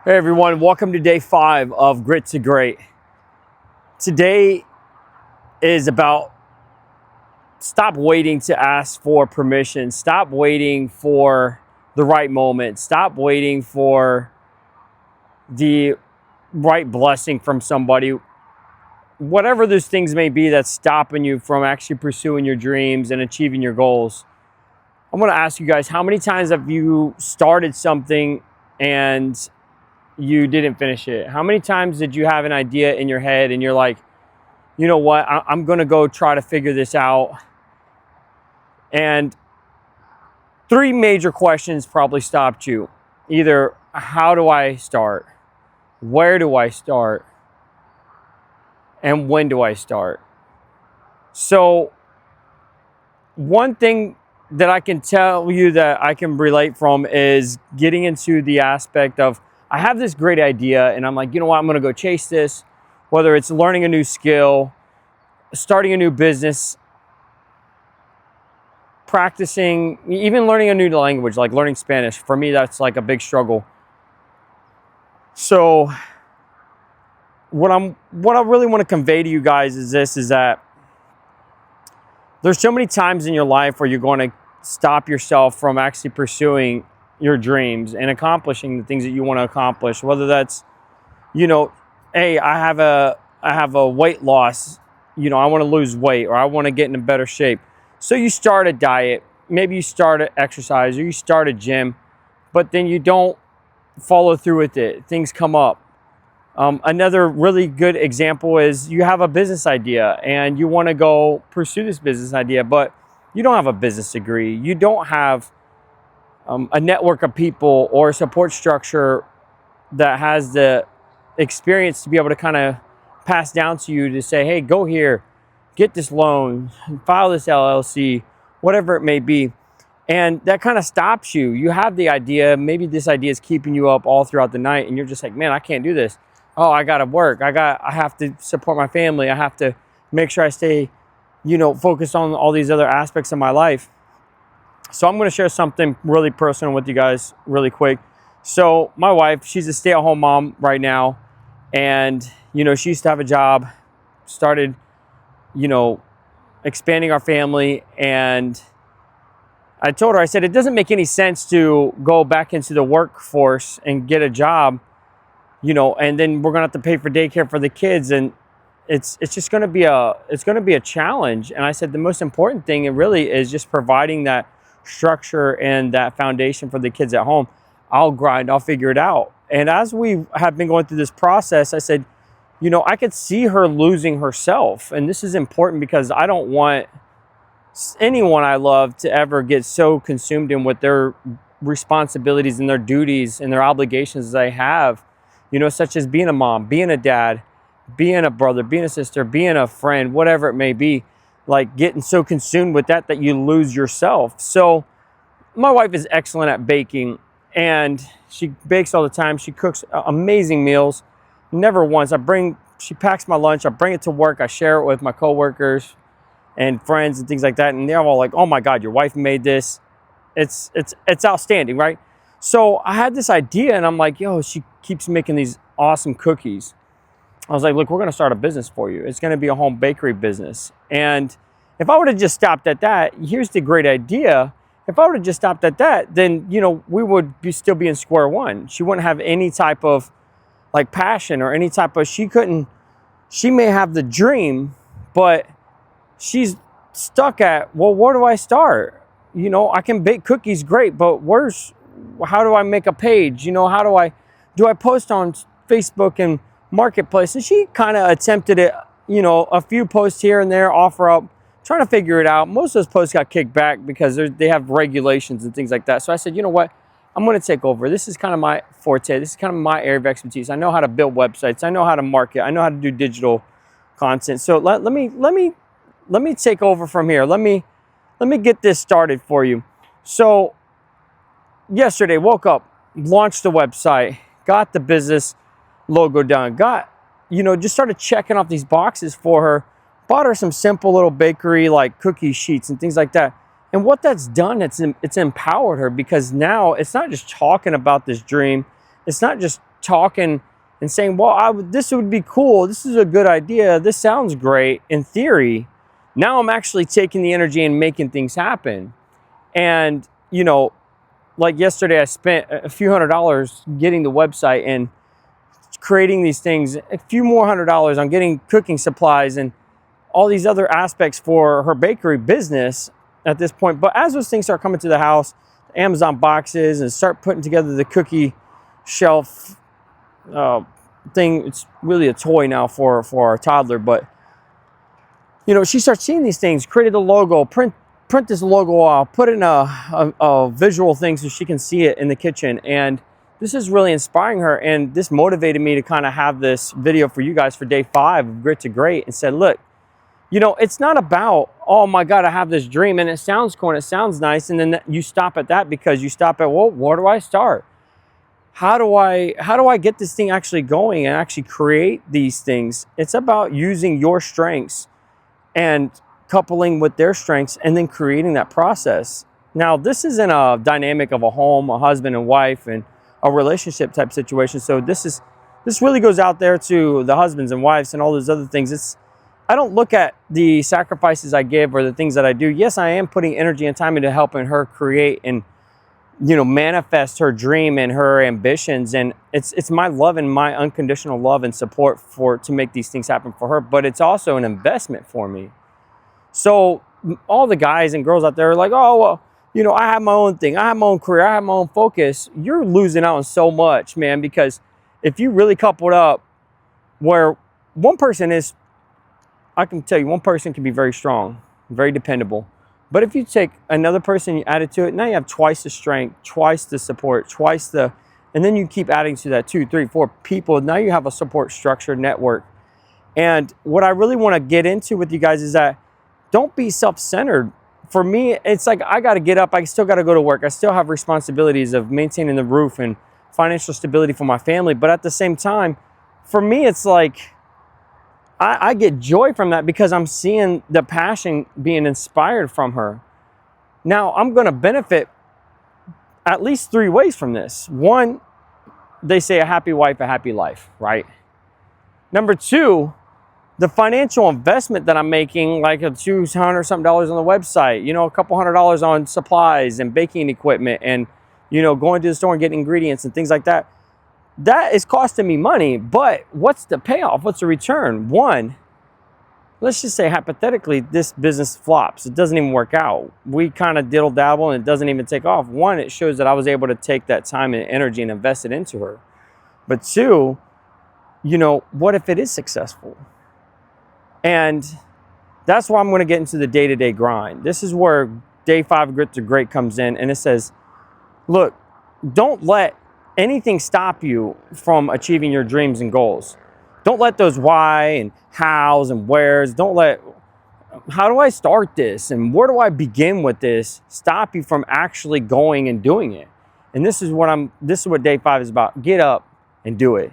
Hey everyone, welcome to day 5 of Grit to Great. Today is about stop waiting to ask for permission. Stop waiting for the right moment. Stop waiting for the right blessing from somebody. Whatever those things may be that's stopping you from actually pursuing your dreams and achieving your goals. I'm going to ask you guys, how many times have you started something and you didn't finish it? How many times did you have an idea in your head and you're like, you know what, I'm going to go try to figure this out? And 3 major questions probably stopped you. Either how do I start? Where do I start? And when do I start? So one thing that I can tell you that I can relate from is getting into the aspect of, I have this great idea and I'm like, you know what, I'm going to go chase this, whether it's learning a new skill, starting a new business, practicing, even learning a new language, like learning Spanish. For me, that's like a big struggle. So what I really want to convey to you guys is this, is that there's so many times in your life where you're going to stop yourself from actually pursuing your dreams and accomplishing the things that you want to accomplish. Whether that's, you know, hey, I have a weight loss, you know, I want to lose weight, or I want to get in a better shape. So you start a diet, maybe you start an exercise, or you start a gym, but then you don't follow through with it. Things come up. Another really good example is you have a business idea and you want to go pursue this business idea, but you don't have a business degree. You don't have a network of people or a support structure that has the experience to be able to kind of pass down to you to say, hey, go here, get this loan, file this LLC, whatever it may be. And that kind of stops you. You have the idea, maybe this idea is keeping you up all throughout the night and you're just like, man, I can't do this. Oh, I got to work. I have to support my family. I have to make sure I stay, you know, focused on all these other aspects of my life. So I'm going to share something really personal with you guys really quick. So my wife, she's a stay-at-home mom right now. And, you know, she used to have a job, started, you know, expanding our family. And I told her, I said, it doesn't make any sense to go back into the workforce and get a job, you know, and then we're going to have to pay for daycare for the kids. And it's just going to be a challenge. And I said, the most important thing, it really is just providing that structure and that foundation for the kids at home. I'll grind, I'll figure it out. And as we have been going through this process, I said, you know, I could see her losing herself. And this is important because I don't want anyone I love to ever get so consumed in with their responsibilities and their duties and their obligations they have, you know, such as being a mom, being a dad, being a brother, being a sister, being a friend, whatever it may be, like getting so consumed with that you lose yourself. So my wife is excellent at baking and she bakes all the time. She cooks amazing meals. Never once, she packs my lunch, I bring it to work, I share it with my coworkers and friends and things like that. And they're all like, oh my God, your wife made this. It's outstanding, right? So I had this idea and I'm like, yo, she keeps making these awesome cookies. I was like, look, we're going to start a business for you. It's going to be a home bakery business. And if I would have just stopped at that, here's the great idea. If I would have just stopped at that, then, you know, we would still be in square one. She wouldn't have any type of like passion or any type of, she may have the dream, but she's stuck at, well, where do I start? You know, I can bake cookies, great, but how do I make a page? You know, do I post on Facebook and Marketplace? And she kind of attempted it, you know, a few posts here and there, offer up, trying to figure it out. Most of those posts got kicked back because they have regulations and things like that. So I said, you know what? I'm going to take over. This is kind of my forte. This is kind of my area of expertise. I know how to build websites. I know how to market. I know how to do digital content. So let me take over from here. Let me get this started for you. So yesterday, woke up, launched the website, got the business logo done, just started checking off these boxes for her, bought her some simple little bakery like cookie sheets and things like that. And what that's done, it's empowered her, because now it's not just talking about this dream. It's not just talking and saying, well, this would be cool. This is a good idea. This sounds great in theory. Now I'm actually taking the energy and making things happen. And, you know, like yesterday, I spent a few $100s getting the website and creating these things, a few more $100s on getting cooking supplies and all these other aspects for her bakery business at this point. But as those things start coming to the house, Amazon boxes, and start putting together the cookie shelf thing, it's really a toy now for our toddler. But, you know, she starts seeing these things, created a logo, print this logo off, put in a visual thing so she can see it in the kitchen. And this is really inspiring her. And this motivated me to kind of have this video for you guys for day 5 of Grit to Great, and said, look, you know, it's not about, oh my God, I have this dream and it sounds cool and it sounds nice. And then you stop at that, because you stop at, well, where do I start? How do I get this thing actually going and actually create these things? It's about using your strengths and coupling with their strengths and then creating that process. Now, this isn't a dynamic of a home, a husband and wife, and a relationship type situation. So this really goes out there to the husbands and wives and all those other things. I don't look at the sacrifices I give or the things that I do. Yes, I am putting energy and time into helping her create and, you know, manifest her dream and her ambitions. And it's my love and my unconditional love and support to make these things happen for her. But it's also an investment for me. So all the guys and girls out there are like, oh, well, you know, I have my own thing. I have my own career. I have my own focus. You're losing out on so much, man, because if you really couple it up where one person is, I can tell you, one person can be very strong, very dependable. But if you take another person, you add it to it, now you have twice the strength, twice the support, and then you keep adding to that 2, 3, 4 people. Now you have a support structure network. And what I really want to get into with you guys is that don't be self-centered. For me, it's like I got to get up. I still got to go to work. I still have responsibilities of maintaining the roof and financial stability for my family. But at the same time, for me, it's like I get joy from that because I'm seeing the passion being inspired from her. Now, I'm going to benefit at least 3 ways from this. One, they say a happy wife, a happy life, right? Number 2, the financial investment that I'm making, like a $200 something on the website, you know, a couple $100 on supplies and baking equipment and, you know, going to the store and getting ingredients and things like that. That is costing me money, but what's the payoff? What's the return? One, let's just say hypothetically, this business flops. It doesn't even work out. We kind of diddle dabble and it doesn't even take off. One, it shows that I was able to take that time and energy and invest it into her. But 2, you know, what if it is successful? And that's why I'm going to get into the day-to-day grind. This is where day 5 Grit to Great comes in. And it says, look, don't let anything stop you from achieving your dreams and goals. Don't let those why and hows and wheres, how do I start this and where do I begin with this, stop you from actually going and doing it. And this is what day 5 is about. Get up and do it.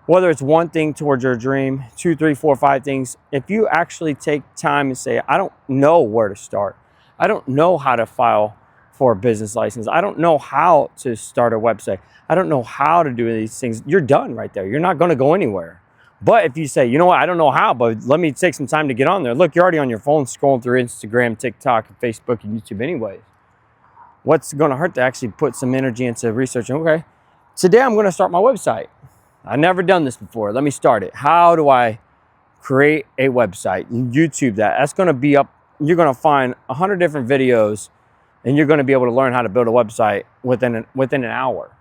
Whether it's one thing towards your dream, 2, 3, 4, 5 things, if you actually take time and say, I don't know where to start. I don't know how to file for a business license. I don't know how to start a website. I don't know how to do these things. You're done right there. You're not going to go anywhere. But if you say, you know what, I don't know how, but let me take some time to get on there. Look, you're already on your phone scrolling through Instagram, TikTok, Facebook, and YouTube anyways. What's going to hurt to actually put some energy into researching? Okay, today I'm going to start my website. I've never done this before. Let me start it. How do I create a website? YouTube that. That's going to be up. You're going to find 100 different videos, and you're going to be able to learn how to build a website within an hour.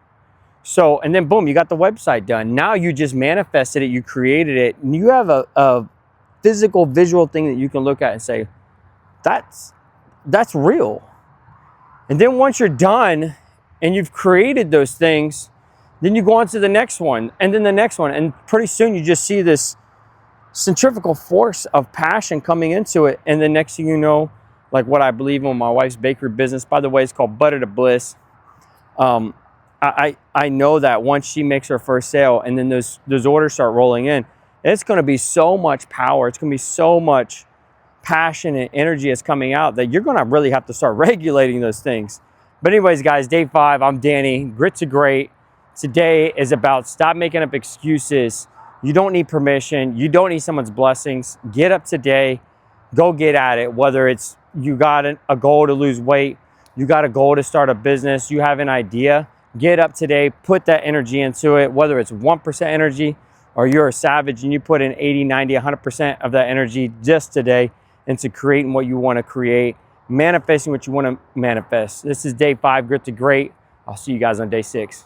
So, and then boom, you got the website done. Now you just manifested it, you created it, and you have a physical, visual thing that you can look at and say, that's real. And then once you're done and you've created those things, then you go on to the next one and then the next one. And pretty soon you just see this centrifugal force of passion coming into it. And the next thing you know, like what I believe in my wife's bakery business, by the way, it's called Butter to Bliss. I know that once she makes her first sale and then those orders start rolling in, it's going to be so much power. It's going to be so much passion and energy is coming out that you're going to really have to start regulating those things. But anyways, guys, day 5, I'm Danny. Grit to Great. today is about stop making up excuses. You don't need permission. You don't need someone's blessings. Get up today. Go get at it. Whether it's you got a goal to lose weight, you got a goal to start a business, you have an idea, get up today, put that energy into it. Whether it's 1% energy or you're a savage and you put in 80, 90, 100% of that energy just today into creating what you want to create, manifesting what you want to manifest. This is day 5, Grit to Great. I'll see you guys on day 6.